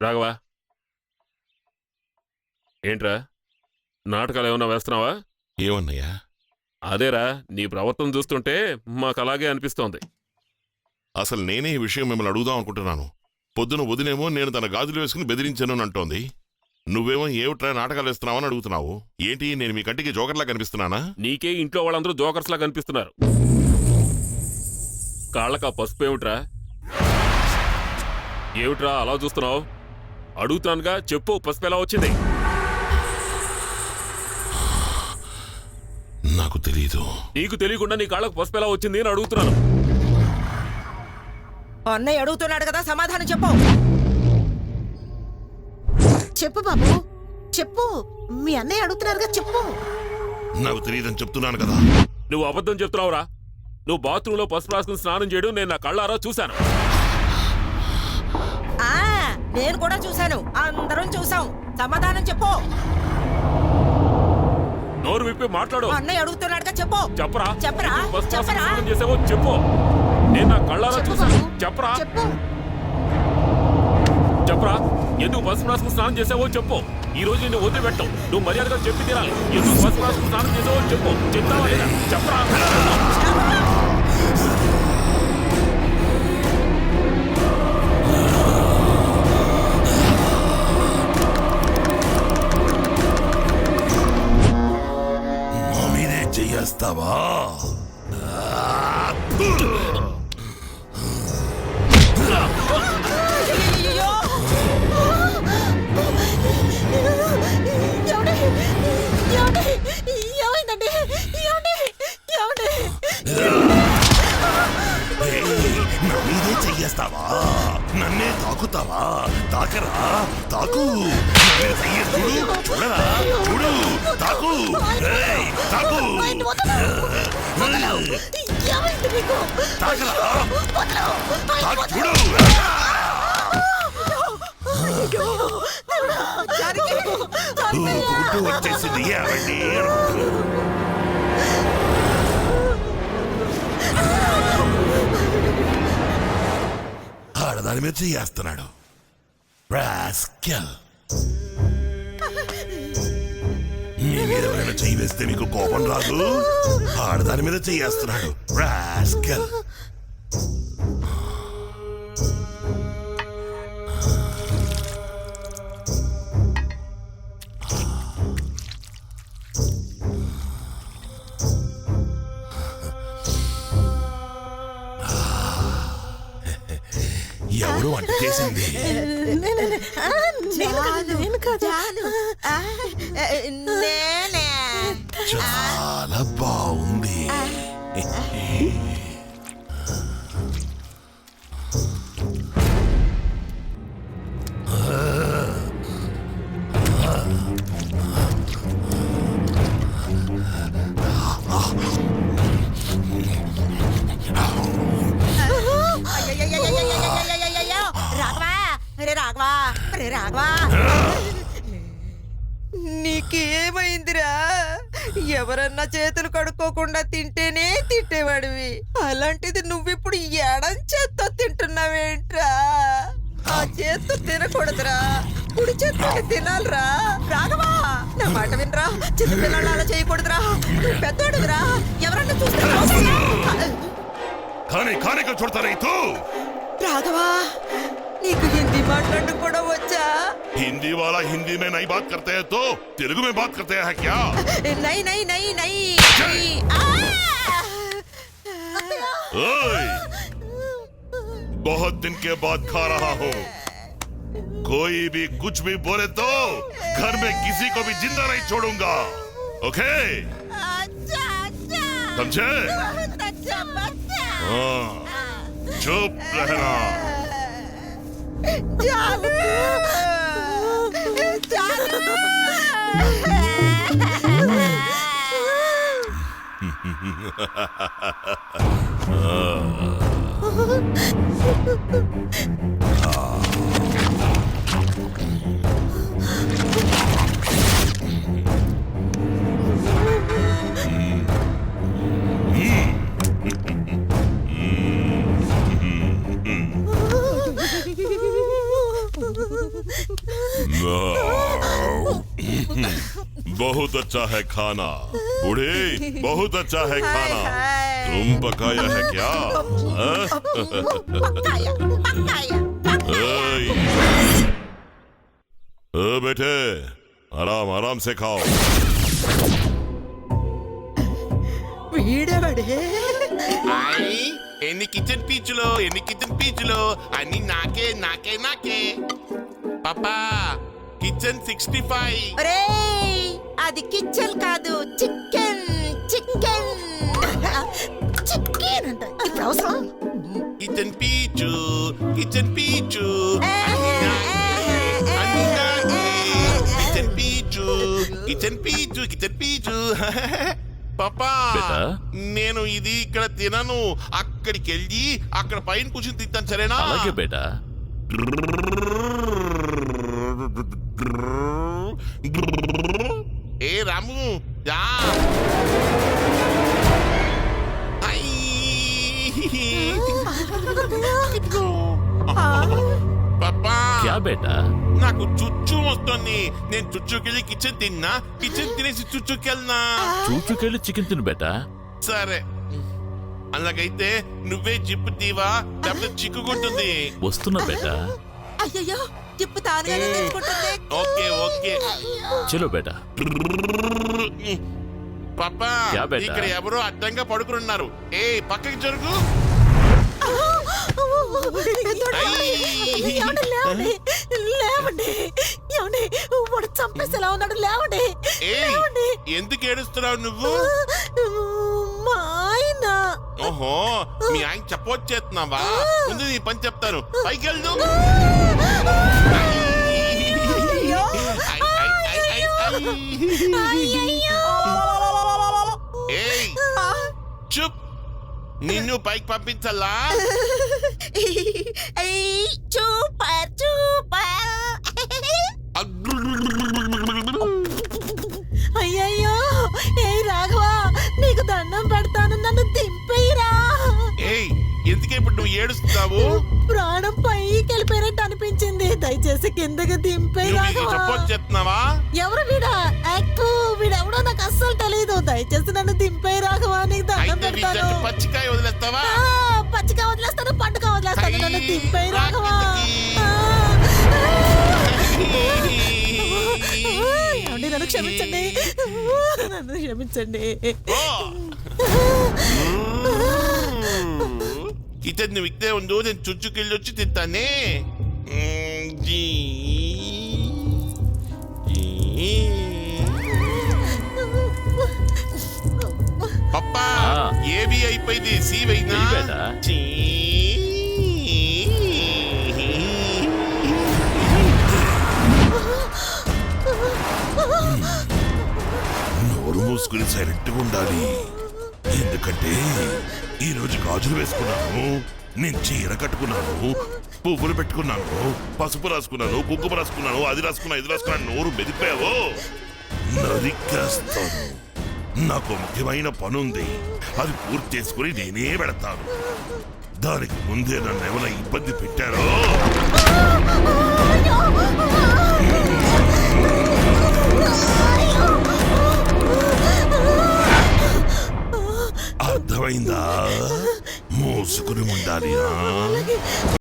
రాఘవా, ఏంట్రా నాటకాలు ఏమన్నా వేస్తున్నావా? ఏమన్నయ్యా? అదేరా, నీ ప్రవర్తన చూస్తుంటే మాకు అలాగే అనిపిస్తోంది. అసలు నేనే ఈ విషయం మిమ్మల్ని అడుగుదాం అనుకుంటున్నాను. పొద్దున వదినేమో నేను తన గాజులు వేసుకుని బెదిరించాను అంటోంది. నువ్వేమో ఏమిట్రా నాటకాలు వేస్తున్నావని అడుగుతున్నావు. ఏంటి, నేను మీ కంటికి జోకర్లా కనిపిస్తున్నానా? నీకే ఇంట్లో వాళ్ళందరూ జోకర్స్లా కనిపిస్తున్నారు. కాళ్ళకా పసుపు ఏమిట్రా? ఏమిట్రా అలా చూస్తున్నావు? అడుగుతానుగా, చెప్పు, పసుపు ఎలా వచ్చింది? నాకు తెలీదు. నీకు తెలియకుండా నీ కాళ్ళకు పసుపు ఎలా వచ్చింది అని అడుగుతున్నాను. అన్నయ్య అడుగుతున్నాడు కదా, సమాధానం చెప్పు. చెప్పు బాబు, చెప్పు. మీ అన్నయ్య అడుగుతున్నారుగా, చెప్పు. నాకు తెలియదని చెప్తున్నాను కదా. నువ్వు అబద్ధం చెప్తున్నావురా. నువ్వు బాత్రూంలో పసుపు రాసుకుని స్నానం చేయడం నేను నా కళ్ళారా చూశాను. నేను కూడా చూశాను, అందరం చూసాం. సమాధానం చెప్పు. నోరు విప్పి మాట్లాడు. అన్నయ్య అడుగుతున్నాడుగా, చెప్పు. చెప్పరా, చెప్పరా, చెప్పరా. చేసావో చెప్పు. నేను నా కళ్ళారా చూశాను. చెప్పరా, చెప్పరా. ఎందుకు పసుపు రాసుకుని స్నానం చేసావో చెప్పు. ఈ రోజు నిన్ను వదిలిపెట్టవు. నువ్వు మర్యాదగా చెప్పి తీరాలి. ఎందుకు పసుపు రాసుకుని స్నానం చేసావో చెప్పు. చెప్తావా లేదా? చెప్పరా. చెయ్యేస్తావా? ఏమైందండి? నా మీదే చెయ్యేస్తావా? నన్నే తాకుతావా? తాకరా, తాకు. చూడరా, చూడు, తాకు, తాకు. తాకరా, తాకు, చూడు. వచ్చేసింది ఏమండి? ఆడదాని మీద చేస్తున్నాడు. నీ మీద ఎవరైనా చెయ్యి వేస్తే నీకు కోపం రాదు? ఆడదాని మీద చేస్తున్నాడు. రాస్కెల్. ఎవరు వంట చేసింది? చాలా బాగుంది. రాఘవా, నీకేమైందిరా? ఎవరన్నా చేతులు కడుక్కోకుండా తింటేనే తిట్టేవాడివి, అలాంటిది నువ్విప్పుడు ఎడం చేత్తో తింటున్నావేంట్రా? ఆ చేత్తో తినకూడదురా, కుడి చేత్తో తినాలిరా. రాఘవా, నా మాట వినరా. చిన్నపిల్లలు అలా చేయకూడదురా. నువ్వు పెద్దోడురా, ఎవరన్నా చూస్తే రాఘవా, నీకు హిందీ మాట్లాడడం కూడా వచ్చా? हिंदी वाला हिंदी में नहीं बात करते हैं तो तेलुगु में बात करते हैं क्या? नहीं नहीं नहीं नहीं। बहुत दिन के बाद खा रहा हूँ। कोई भी कुछ भी बोले तो घर में किसी को भी जिंदा नहीं छोड़ूंगा। ओके? समझे? हाँ, चुप रहना। बहुत अच्छा है खाना बूढ़े, बहुत अच्छा है खाना। तुम पकाया है क्या? पकाया पकाया ओए, ओ बेटे, आराम आराम से खाओ। వీడెవడే ఎన్ని కిచెన్ పీచులు అన్ని నాకే నాకే నాకే పాపా కిచెన్ 65 ఒరేయ్ అది కిచెన్ కాదు చికెన్ చికెన్ చికెన్ అంట ఇప్పుడు అవసరం కిచెన్ పీచు అన్ని నాకే కిచెన్ పీచు పాపా బేటా? నేను ఇది ఇక్కడ తినను, అక్కడికి వెళ్ళి అక్కడ పైన కూర్చొని తింటాను, సరేనా? అలాగే బేటా. ఏ రాము యా పాపా క్యా బేటా? నాకు చుచ్చు వస్తుంది. నేను చుచ్చుకెళ్ళి కిచెన్ తిన్నా, కిచెన్ తినేసి చుచ్చుకెళ్ళనా? చూచుకెళ్ళి చికెన్ తిను బేటా. సరే, అలాగైతే నువ్వే జిప్పు తీవా, లేకపోతే చిక్కుకుంటుంది. వస్తున్నా బేటా. అయ్యయ్యో జిప్పు తానుగానే తెచ్చుకుంటుంది ఓకే ఓకే చలో బేటా. పాపా క్యా బేటా? ఇక్కడ ఎవరో అడ్డంగా పడుకున్నారు. ఏ పక్కకి జరుగు. లేవండి లేవండి ఏమండి వాడు చంపేసేలా ఉన్నాడు. లేవండి లేవండి. ఎందుకు ఏడుస్తున్నావు నువ్వు? మా ఆయన ఓహో, మీ ఆయన చెప్పొచ్చేస్తున్నావా? ముందు నీ పని చెప్తాను, పైకి వెళ్ళు. ఏయ్ చుప్, నిన్ను పైకి పంపించాలా? చూపర్ చూపర్ అయ్యయ్యో ఏ రాఘవా నీకు దండం పెడతాను, నన్ను దింపేయరా. ఏయ్ ఎందుకే ఇప్పుడు నువ్వు ఏడుస్తున్నావు? ప్రాణం పైకి వెళ్ళిపోయినట్టు అనిపించింది, దయచేసి కిందకి దింపేయి నువ్వు రాఘవా. చెప్పొచ్చేస్తున్నావా? ఎవరు వీడా? యాక్టు వీడెవడో నాకు అస్సలు తెలీదు, దయచేసి నన్ను దింపేయి రాఘవా, నీకు దండం అయితే పెడతాను. వీళ్ళంతా పచ్చికాయ వదిలేస్తావా? పచ్చిగా వదిలేస్తాను, పండుగ వదిలేస్తాను, నన్ను దింపేయి రాఘవా. ఏమండి, నన్ను క్షమించండి, నన్ను క్షమించండి. ఓ! కిచెన్ నువ్వు ఇక్కడే ఉండు, నేను చుచ్చుకెళ్ళి వచ్చి తింటానే. పప్పా ఏబి అయిపోయింది, సి వైనా? వెయ్యి బేటా. నోరు మూసుకుని సైలెంట్ గా ఉండాలి, ఎందుకంటే ఈ రోజు గాజులు వేసుకున్నాను, నేను చీర కట్టుకున్నాను, పువ్వులు పెట్టుకున్నాను, పసుపు రాసుకున్నాను, కుంకుమ రాసుకున్నాను, అది రాసుకున్నా ఇది రాసుకున్నాను. నోరు మెదిపావో నరికేస్తాను. నాకు ముఖ్యమైన పనుంది, అది పూర్తి చేసుకుని నేనే పెడతాను. దానికి ముందే నన్ను ఏమైనా ఇబ్బంది పెట్టారో అర్థమైందా? మోసుకుని ఉండాలి.